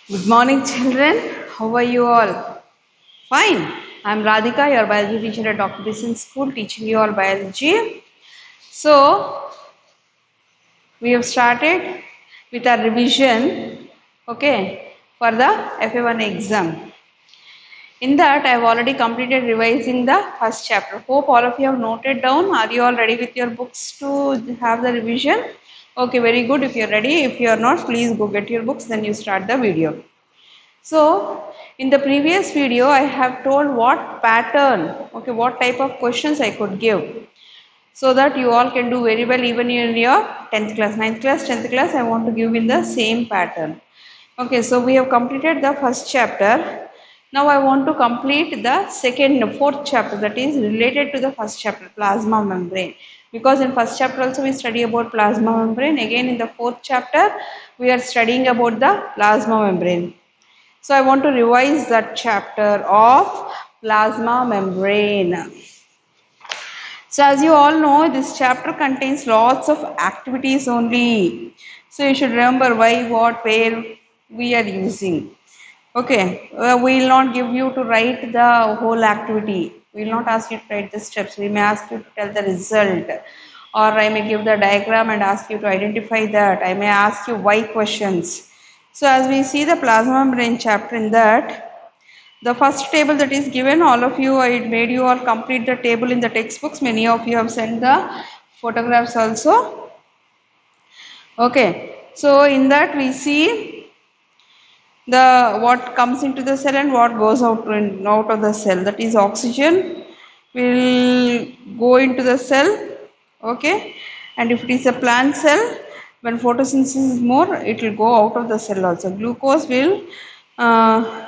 Good morning, children. How are you all? Fine. I'm Radhika, your biology teacher at Dr. Bisan School, teaching you all biology. So, we have started with our revision, okay, for the FA1 exam. In that, I have already completed revising the first chapter. Hope all of you have noted down. Are you all ready with your books to have the revision? Okay, very good. If you're ready, if you are not, please go get your books, then you start the video. So, in the previous video, I have told what pattern, okay, what type of questions I could give, so that you all can do very well even in your 10th class, 9th class, 10th class. I want to give in the same pattern. Okay, so we have completed the first chapter. Now I want to complete the fourth chapter, that is related to the first chapter, plasma membrane. Because in first chapter also we study about plasma membrane. Again in the fourth chapter we are studying about the plasma membrane. So I want to revise that chapter of plasma membrane. So as you all know, this chapter contains lots of activities only. So you should remember why, what, where we are using. Okay, we will not give you to write the whole activity. We will not ask you to write the steps. We may ask you to tell the result. Or I may give the diagram and ask you to identify that. I may ask you why questions. So as we see the plasma membrane chapter in that, the first table that is given, all of you, I made you all complete the table in the textbooks. Many of you have sent the photographs also. Okay, so in that we see the what comes into the cell and what goes out of the cell. That is oxygen will go into the cell. Okay, and if it is a plant cell, when photosynthesis is more, it will go out of the cell also. Glucose will uh,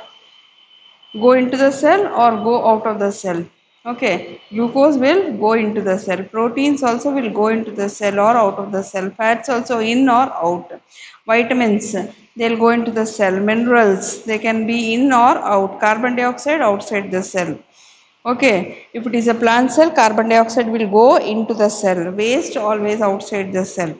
go into the cell or go out of the cell. Okay, glucose will go into the cell. Proteins also will go into the cell or out of the cell. Fats also in or out. Vitamins, they'll go into the cell. Minerals, they can be in or out. Carbon dioxide outside the cell. Okay, if it is a plant cell, carbon dioxide will go into the cell. Waste always outside the cell.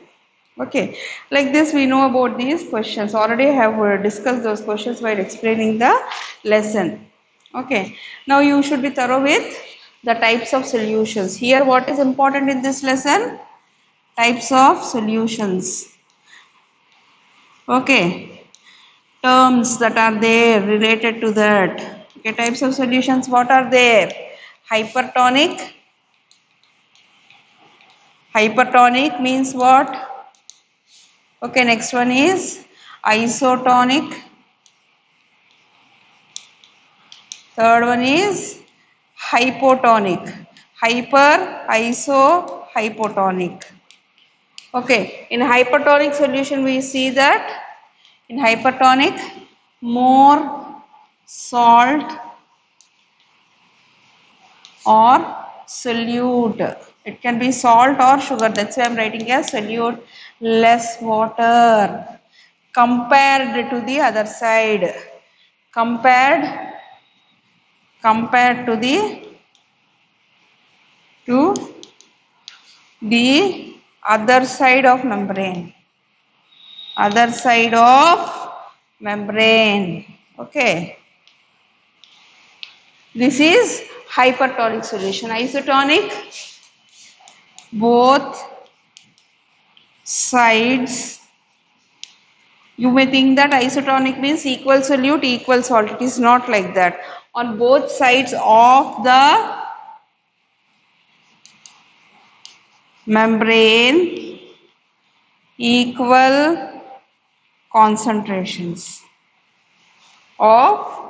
Okay, like this we know about these questions. Already I have discussed those questions while explaining the lesson. Okay, now you should be thorough with the types of solutions. Here what is important in this lesson? Types of solutions. Okay, terms that are there related to that. Okay, types of solutions, what are there? Hypertonic. Hypertonic means what? Okay, next one is isotonic. Third one is hypotonic. Hyper, iso, hypotonic. Okay, in hypertonic solution we see that in hypertonic more salt or solute. It can be salt or sugar. That's why I am writing as solute. Less water compared to the other side. Compared to the other side of membrane. Other side of membrane. Okay. This is hypertonic solution. Isotonic, both sides. You may think that isotonic means equal solute, equal salt. It is not like that. On both sides of the membrane, equal concentrations of,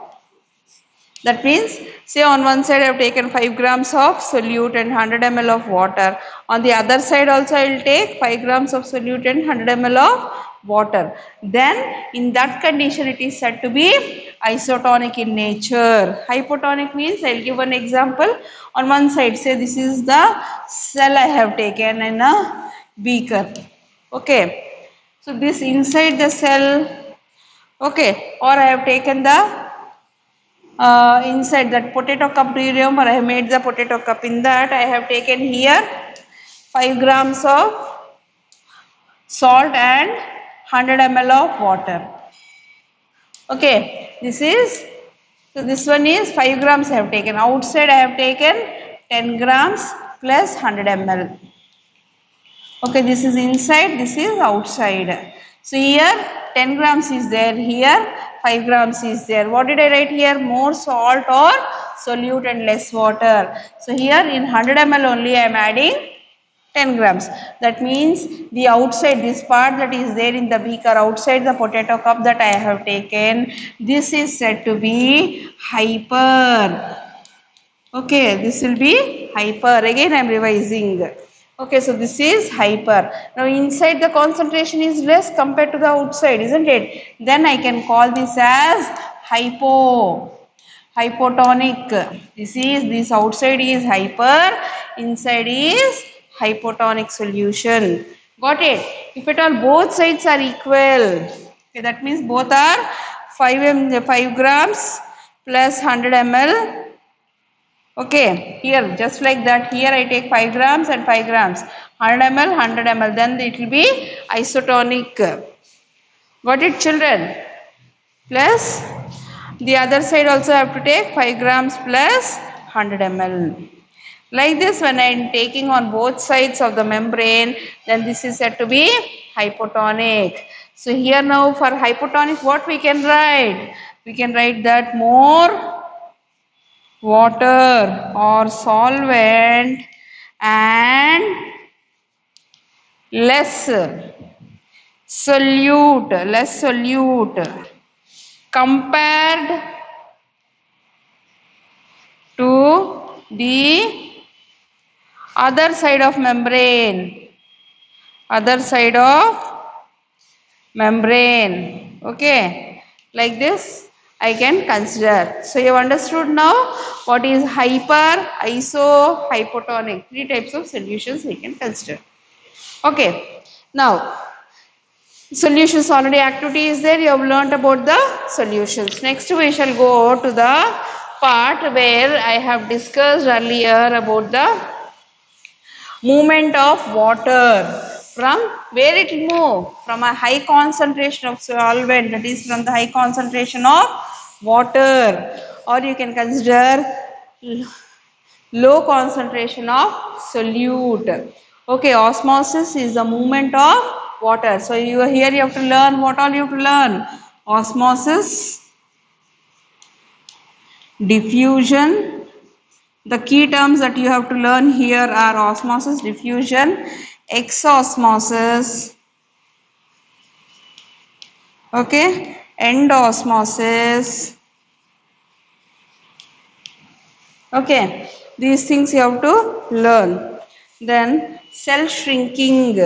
that means say on one side I have taken 5 grams of solute and 100 ml of water. On the other side also I will take 5 grams of solute and 100 ml of water. Then in that condition it is said to be isotonic in nature. Hypotonic means, I will give one example. On one side, say this is the cell I have taken in a beaker. Okay. So this inside the cell, okay, or I have taken the inside that potato cup. Do you remember I have made the potato cup? In that I have taken here 5 grams of salt and 100 ml of water. Okay, so this one is 5 grams I have taken. Outside I have taken 10 grams plus 100 ml. Okay, this is inside, this is outside. So here 10 grams is there, here 5 grams is there. What did I write here? More salt or solute and less water. So here in 100 ml only I am adding 10 grams. That means the outside, this part that is there in the beaker outside the potato cup that I have taken, this is said to be hyper. Okay, this will be hyper. Again I am revising. Okay, so this is hyper. Now inside the concentration is less compared to the outside, isn't it? Then I can call this as hypotonic. This outside is hyper, inside is hypotonic solution. Got it? If at all both sides are equal, okay, that means both are 5 grams plus 100 ml. Okay, here just like that, here I take 5 grams and 5 grams, 100 ml, 100 ml, then it will be isotonic. Got it, children? Plus the other side also have to take 5 grams plus 100 ml. Like this, when I am taking on both sides of the membrane, then this is said to be hypotonic. So here now for hypotonic, what we can write? We can write that more water or solvent and less solute compared to the other side of membrane. Okay, like this I can consider. So you have understood now what is hyper, iso, hypotonic. 3 types of solutions we can consider. Okay, now solutions already activity is there. You have learnt about the solutions. Next we shall go to the part where I have discussed earlier about the movement of water. From where it will move? From a high concentration of solvent, that is from the high concentration of water, or you can consider low concentration of solute. Okay, osmosis is the movement of water. So here you have to learn, what all you have to learn? Osmosis, diffusion. The key terms that you have to learn here are osmosis, diffusion, exosmosis, okay, endosmosis. Okay, these things you have to learn. Then cell shrinking,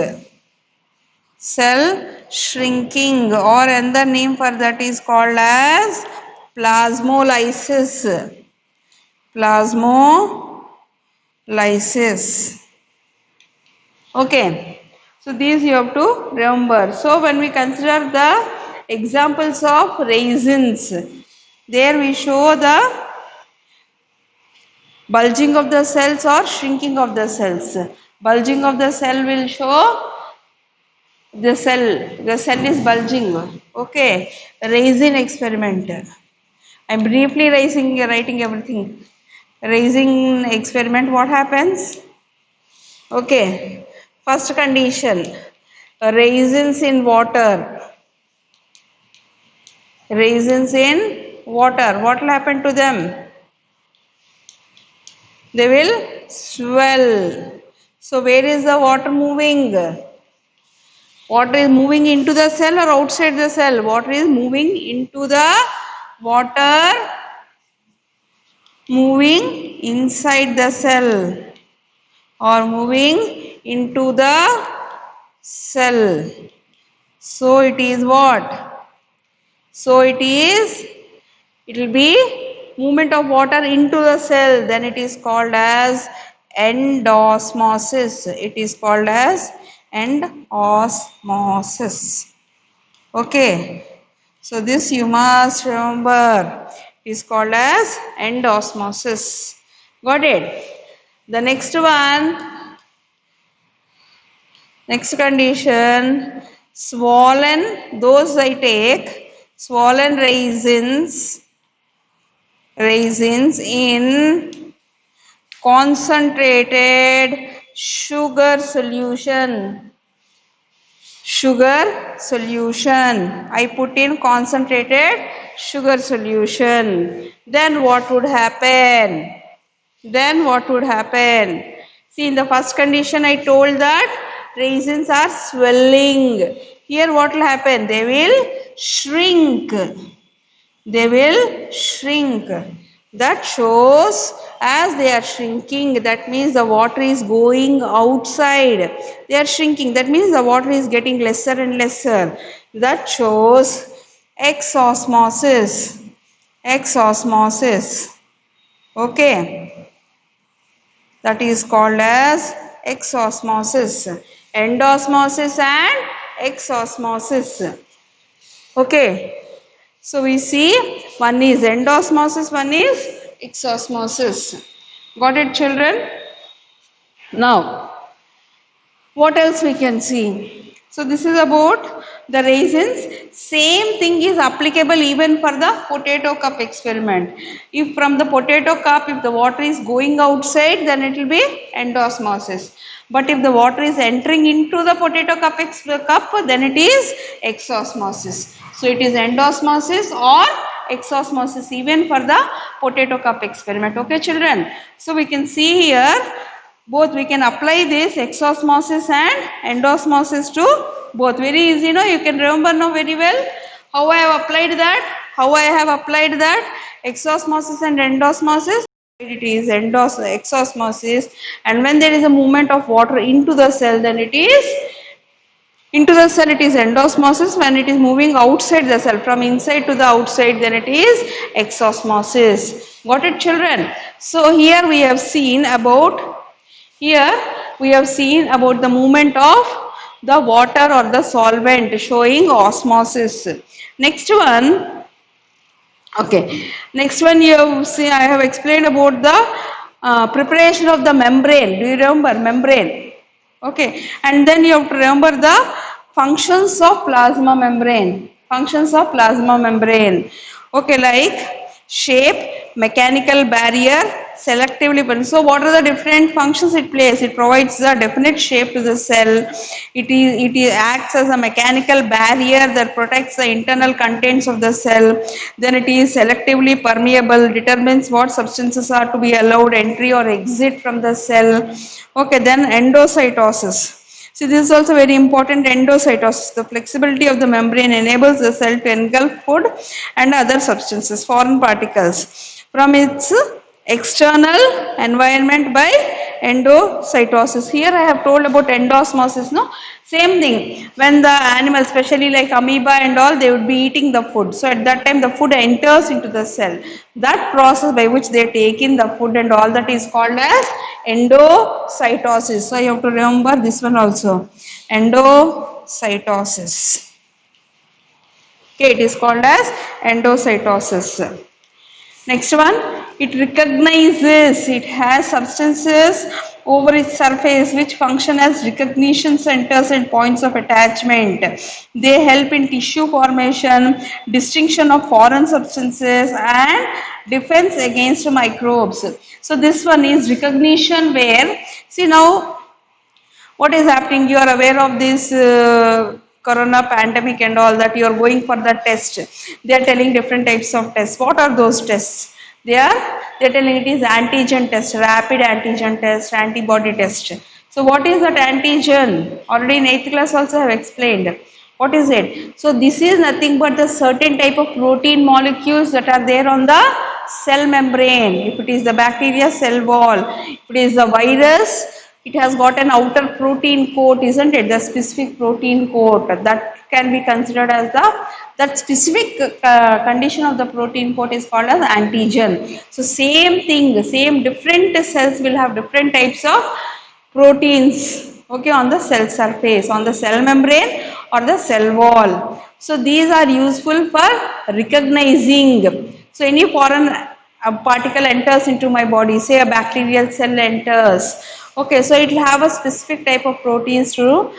or another name for that is called as plasmolysis. Okay, so these you have to remember. So when we consider the examples of raisins, there we show the bulging of the cells or shrinking of the cells. Bulging of the cell will show the cell is bulging. Okay, raisin experiment. I am briefly writing everything. Raisin experiment, what happens? Okay, first condition, raisins in water. Raisins in water, what will happen to them? They will swell. So where is the water moving? Water is moving into the cell or outside the cell? Water is moving into the water, moving inside the cell or moving into the cell. So it is what? So it will be movement of water into the cell, then it is called as endosmosis. It is called as endosmosis. Okay, so this you must remember, it is called as endosmosis. Got it? The next one, next condition, swollen, those I take swollen raisins in concentrated sugar solution. Sugar solution. I put in concentrated sugar solution. Then what would happen? Then what would happen? See, in the first condition I told that raisins are swelling. Here what will happen? They will shrink. They will shrink. That shows as they are shrinking, that means the water is going outside. They are shrinking, that means the water is getting lesser and lesser. That shows exosmosis. Exosmosis. Okay. That is called as exosmosis. Endosmosis and exosmosis. Okay. So we see one is endosmosis, one is exosmosis. Got it, children? Now, what else we can see? So this is about the raisins. Same thing is applicable even for the potato cup experiment. If from the potato cup, if the water is going outside, then it will be endosmosis. But if the water is entering into the potato cup, then it is exosmosis. So it is endosmosis or exosmosis even for the potato cup experiment. Okay, children? So we can see here both we can apply this exosmosis and endosmosis to both. Very easy, no? You can remember now very well how I have applied that. How I have applied that exosmosis and endosmosis. It is exosmosis, and when there is a movement of water into the cell, then it is into the cell, it is endosmosis. When it is moving outside the cell, from inside to the outside, then it is exosmosis. Got it, children? So here we have seen about the movement of the water or the solvent, showing osmosis. Next one, okay. Next one you have seen, I have explained about the preparation of the membrane. Do you remember membrane? Okay. And then you have to remember the functions of plasma membrane. Functions of plasma membrane. Okay, like shape, mechanical barrier, selectively bond. So what are the different functions it plays? It provides a definite shape to the cell. It acts as a mechanical barrier that protects the internal contents of the cell. Then it is selectively permeable, determines what substances are to be allowed entry or exit from the cell. Okay, then endocytosis. See, this is also very important, endocytosis. The flexibility of the membrane enables the cell to engulf food and other substances, foreign particles, from its external environment by endocytosis. Here I have told about endosmosis, no? Same thing. When the animals, especially like amoeba and all, they would be eating the food. So at that time the food enters into the cell. That process by which they take in the food and all, that is called as endocytosis. So you have to remember this one also. Endocytosis. Okay, it is called as endocytosis. Next one, it recognizes, it has substances over its surface which function as recognition centers and points of attachment. They help in tissue formation, distinction of foreign substances, and defense against microbes. So this one is recognition, where, see now, what is happening? You are aware of this corona pandemic and all, that you are going for the test. They are telling different types of tests. What are those tests? They are telling it is antigen test, rapid antigen test, antibody test. So what is that antigen? Already in 8th class also I have explained. What is it? So this is nothing but the certain type of protein molecules that are there on the cell membrane. If it is the bacteria, cell wall. If it is the virus, it has got an outer protein coat, isn't it? The specific protein coat that can be considered as that specific condition of the protein coat is called as antigen. So same thing, the same different cells will have different types of proteins, okay, on the cell surface, on the cell membrane or the cell wall. So these are useful for recognizing. So any foreign particle enters into my body, say a bacterial cell enters. Okay, so it will have a specific type of proteins to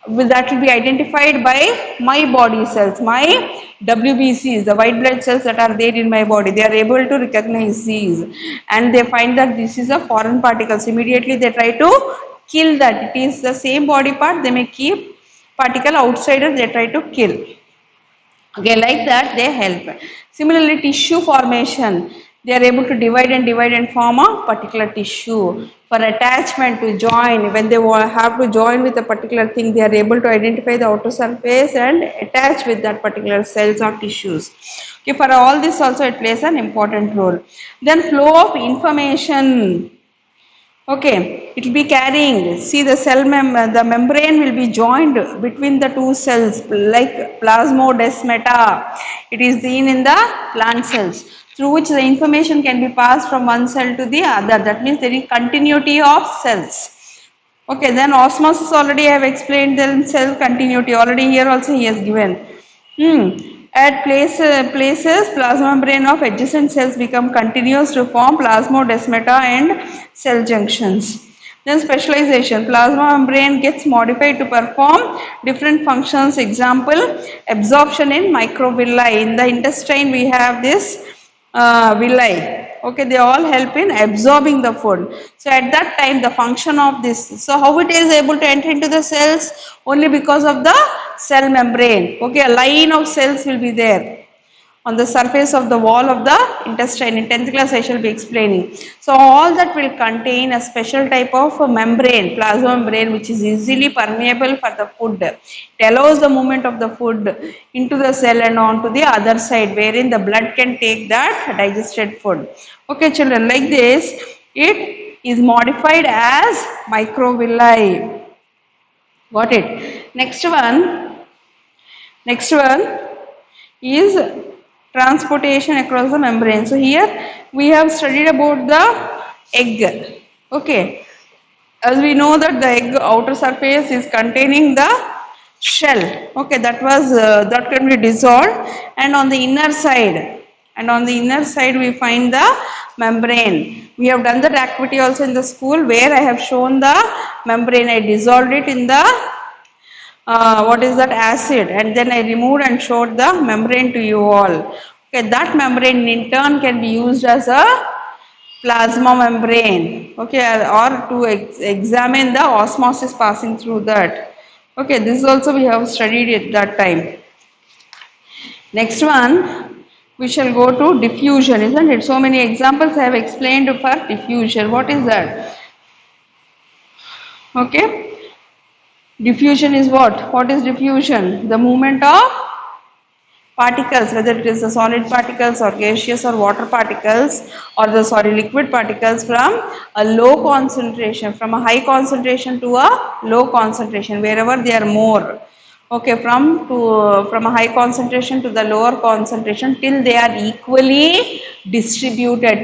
that will be identified by my body cells, my WBCs, the white blood cells that are there in my body. They are able to recognize these, and they find that this is a foreign particles. Immediately they try to kill that. It is the same body part. They may keep particle outsider. They try to kill. Okay, like that they help. Similarly, tissue formation, they are able to divide and form a particular tissue. For attachment to join, when they have to join with a particular thing, they are able to identify the outer surface and attach with that particular cells or tissues. Okay, for all this also it plays an important role. Then flow of information. Okay, it will be carrying. See, the the membrane will be joined between the two cells like plasmodesmata. It is seen in the plant cells, through which the information can be passed from one cell to the other. That means there is continuity of cells. Okay, then osmosis already I have explained, then cell continuity already here also he has given. At places, plasma membrane of adjacent cells become continuous to form plasmodesmata and cell junctions. Then specialization, plasma membrane gets modified to perform different functions. Example, absorption in microvilli. In the intestine we have this villi. Okay, they all help in absorbing the food. So at that time the function of this, so how it is able to enter into the cells? Only because of the cell membrane. Okay, a line of cells will be there on the surface of the wall of the intestine. In 10th class I shall be explaining. So all that will contain a special type of membrane, plasma membrane, which is easily permeable for the food. It allows the movement of the food into the cell and onto the other side, wherein the blood can take that digested food. Okay children, like this it is modified as microvilli. Got it? Next one is transportation across the membrane. So here we have studied about the egg. Okay, as we know that the egg outer surface is containing the shell. Okay, that can be dissolved, and on the inner side we find the membrane. We have done that activity also in the school, where I have shown the membrane. I dissolved it in the what is that, acid, and then I removed and showed the membrane to you all. Okay, that membrane in turn can be used as a plasma membrane. Okay, or to examine the osmosis passing through that. Okay, this also we have studied at that time. Next one, we shall go to diffusion, isn't it? So many examples I have explained for diffusion. What is that? Okay. Diffusion is what? What is diffusion? The movement of particles, whether it is the solid particles or gaseous or water particles, or the liquid particles, from a low concentration, from a high concentration to a low concentration, wherever they are more. Okay, from a high concentration to the lower concentration, till they are equally distributed,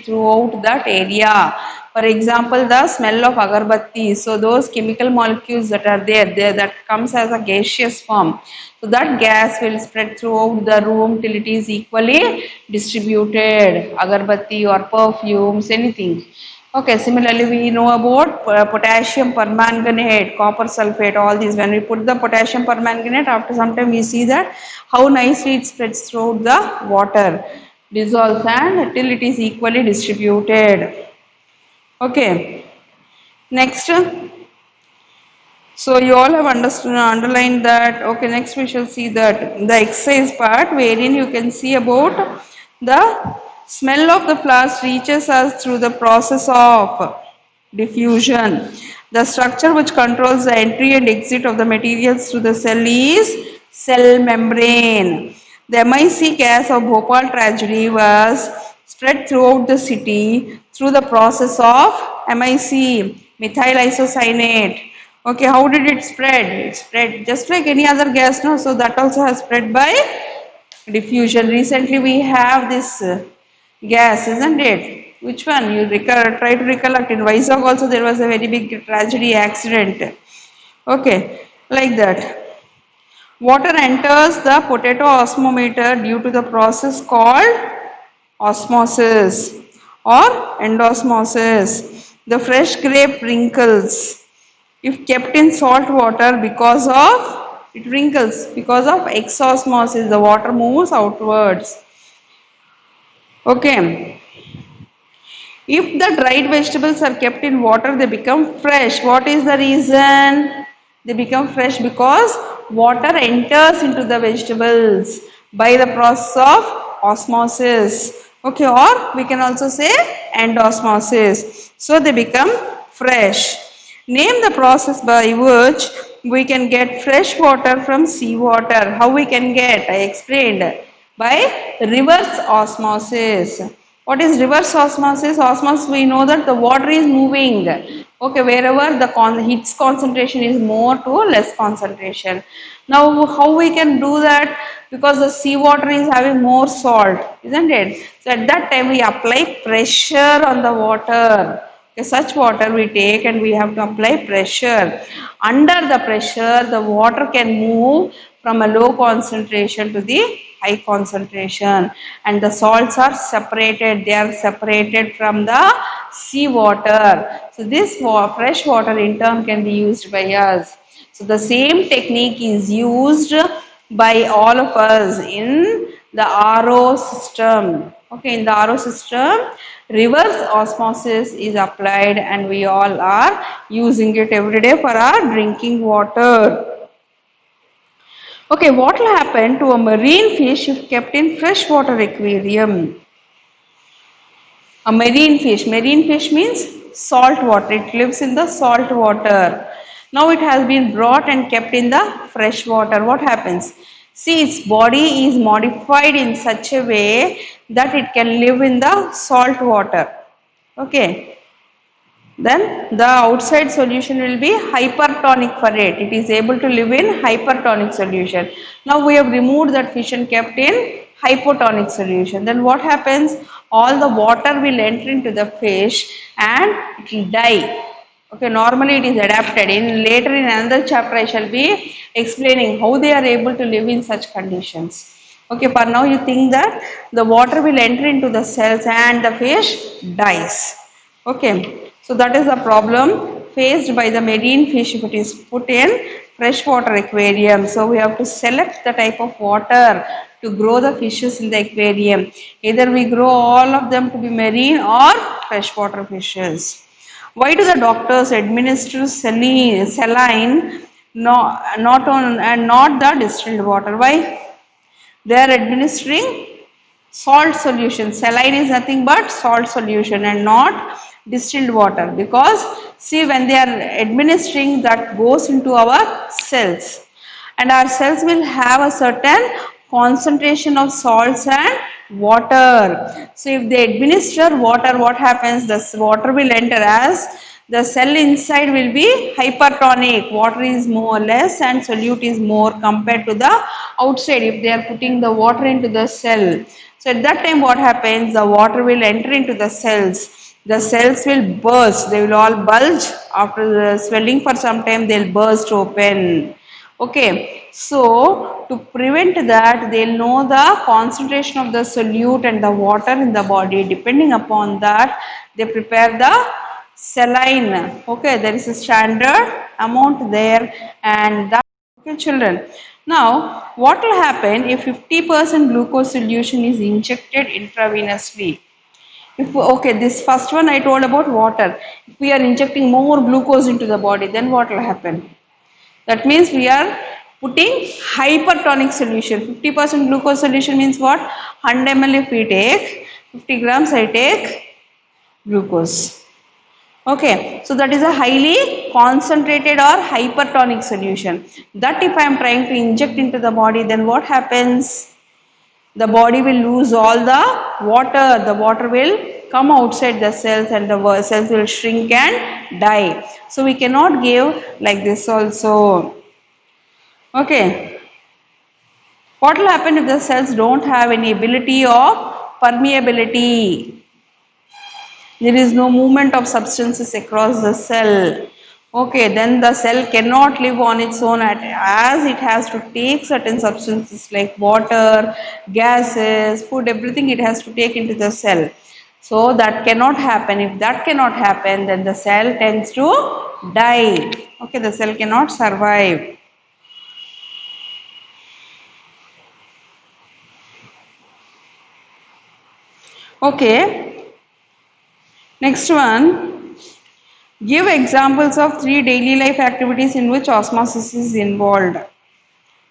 throughout that area. For example, the smell of agarbatti. So those chemical molecules that are there that comes as a gaseous form. So that gas will spread throughout the room till it is equally distributed. Agarbatti or perfumes, anything. Okay, similarly we know about potassium permanganate, copper sulfate, all these. When we put the potassium permanganate, after some time we see that how nicely it spreads throughout the water, dissolves, and till it is equally distributed. Okay, next. So you all have underlined that. Okay, next we shall see that the exercise part, wherein you can see about the smell of the flask reaches us through the process of diffusion. The structure which controls the entry and exit of the materials through the cell is cell membrane. The MIC gas of Bhopal tragedy was spread throughout the city through the process of MIC, methyl isocyanate. Okay, how did it spread? It spread just like any other gas, no? So that also has spread by diffusion. Recently we have this gas, isn't it? Which one? You try to recollect. In Vizag also there was a very big tragedy, accident. Okay, like that. Water enters the potato osmometer due to the process called osmosis or endosmosis. The fresh grape wrinkles. if kept in salt water, because of it wrinkles, because of exosmosis, the water moves outwards. Okay. If the dried vegetables are kept in water, they become fresh. What is the reason? They become fresh because water enters into the vegetables by the process of osmosis. Okay, or we can also say endosmosis. So they become fresh. Name the process by which we can get fresh water from seawater. How we can get? I explained. By reverse osmosis. What is reverse osmosis? Osmosis, we know that the water is moving. Okay, wherever the its concentration is more to less concentration. Now, how we can do that? Because the seawater is having more salt, isn't it? So at that time we apply pressure on the water. Okay, such water we take and we have to apply pressure. Under the pressure, the water can move from a low concentration to the high concentration, and the salts are separated. They are separated from the sea water. So this fresh water in turn can be used by us. So the same technique is used by all of us in the RO system. Okay, in the RO system, reverse osmosis is applied and we all are using it every day for our drinking water. Okay, what will happen to a marine fish if kept in freshwater aquarium? A marine fish means salt water. It lives in the salt water. Now it has been brought and kept in the fresh water. What happens? See, its body is modified in such a way that it can live in the salt water. Okay. Then the outside solution will be hypertonic for it. It is able to live in hypertonic solution. Now we have removed that fish and kept in hypotonic solution. Then what happens? All the water will enter into the fish and it will die. Okay, normally it is adapted. In later in another chapter I shall be explaining how they are able to live in such conditions. Okay, for now you think that the water will enter into the cells and the fish dies. Okay, so that is the problem faced by the marine fish if it is put in freshwater aquarium. So we have to select the type of water to grow the fishes in the aquarium. Either we grow all of them to be marine or freshwater fishes. Why do the doctors administer saline not on and not the distilled water? Why? They are administering salt solution. Saline is nothing but salt solution and not distilled water, because see, when they are administering, that goes into our cells and our cells will have a certain concentration of salts and water. So if they administer water, what happens? The water will enter as the cell inside will be hypertonic. Water is more less and solute is more compared to the outside if they are putting the water into the cell. So at that time what happens? The water will enter into the cells. The cells will burst. They will all bulge. After the swelling for some time, they will burst open. Okay. So to prevent that, they will know the concentration of the solute and the water in the body. Depending upon that, they prepare the saline. Okay. There is a standard amount there, and that. Okay, children. Now, what will happen if 50% glucose solution is injected intravenously? Okay, this first one I told about water. If we are injecting more glucose into the body, then what will happen? That means we are putting hypertonic solution. 50% glucose solution means what? 100 ml if we take, 50 grams I take glucose. Okay, so that is a highly concentrated or hypertonic solution. That if I am trying to inject into the body, then what happens? The body will lose all the water. The water will come outside the cells and the cells will shrink and die. So we cannot give like this also. Okay. What will happen if the cells don't have any ability of permeability? There is no movement of substances across the cell. Okay, then the cell cannot live on its own as it has to take certain substances like water, gases, food, everything it has to take into the cell. So that cannot happen. If that cannot happen, then the cell tends to die. Okay, the cell cannot survive. Okay, next one. Give examples of 3 daily life activities in which osmosis is involved.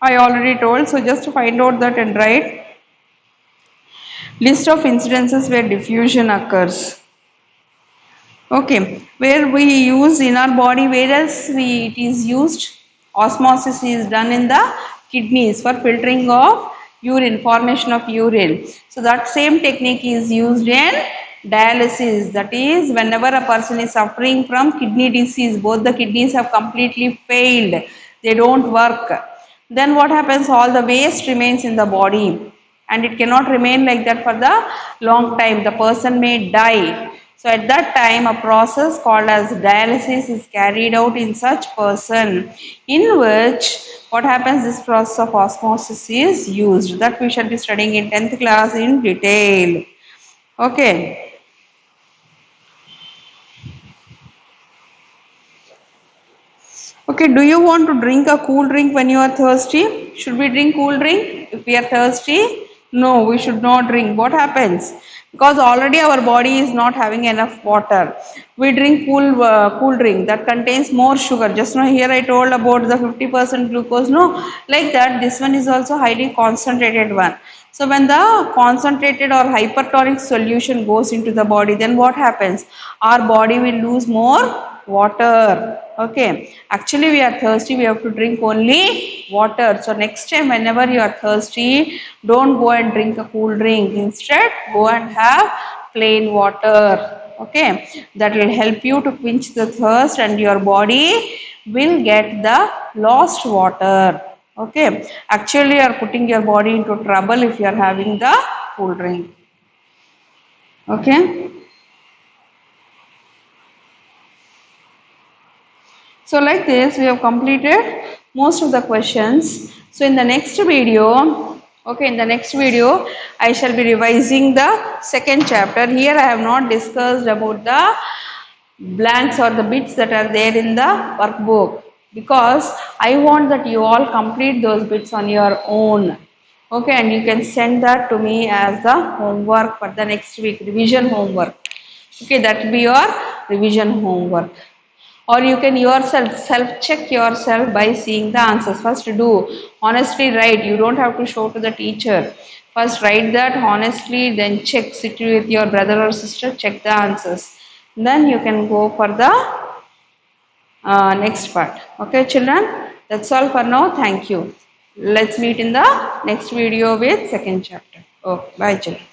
I already told, so just find out that and write list of incidences where diffusion occurs. Okay, where we use in our body, where else it is used? Osmosis is done in the kidneys for filtering of urine, formation of urine. So that same technique is used in dialysis. That is, whenever a person is suffering from kidney disease, both the kidneys have completely failed, they don't work. Then what happens? All the waste remains in the body, and it cannot remain like that for the long time. The person may die. So at that time, a process called as dialysis is carried out in such person, in which what happens, this process of osmosis is used. That we shall be studying in 10th class in detail. Okay. Okay, do you want to drink a cool drink when you are thirsty? Should we drink cool drink if we are thirsty? No, we should not drink. What happens? Because already our body is not having enough water. We drink cool drink that contains more sugar. Just now here I told about the 50% glucose. No, like that this one is also highly concentrated one. So when the concentrated or hypertonic solution goes into the body, then what happens? Our body will lose more water. Okay, actually we are thirsty, we have to drink only water. So next time whenever you are thirsty, don't go and drink a cool drink. Instead, go and have plain water. Okay, that will help you to quench the thirst and your body will get the lost water. Okay, actually you are putting your body into trouble if you are having the cool drink. Okay. So like this we have completed most of the questions. So in the next video, okay, in the next video I shall be revising the second chapter. Here I have not discussed about the blanks or the bits that are there in the workbook, because I want that you all complete those bits on your own. Okay, and you can send that to me as the homework for the next week, revision homework. Okay, that will be your revision homework. Or you can yourself self check yourself by seeing the answers. First do honestly write, you don't have to show to the teacher. First write that honestly, then check, sit with your brother or sister, check the answers, then you can go for the next part. Okay children, that's all for now. Thank you. Let's meet in the next video with second chapter. Oh, bye children.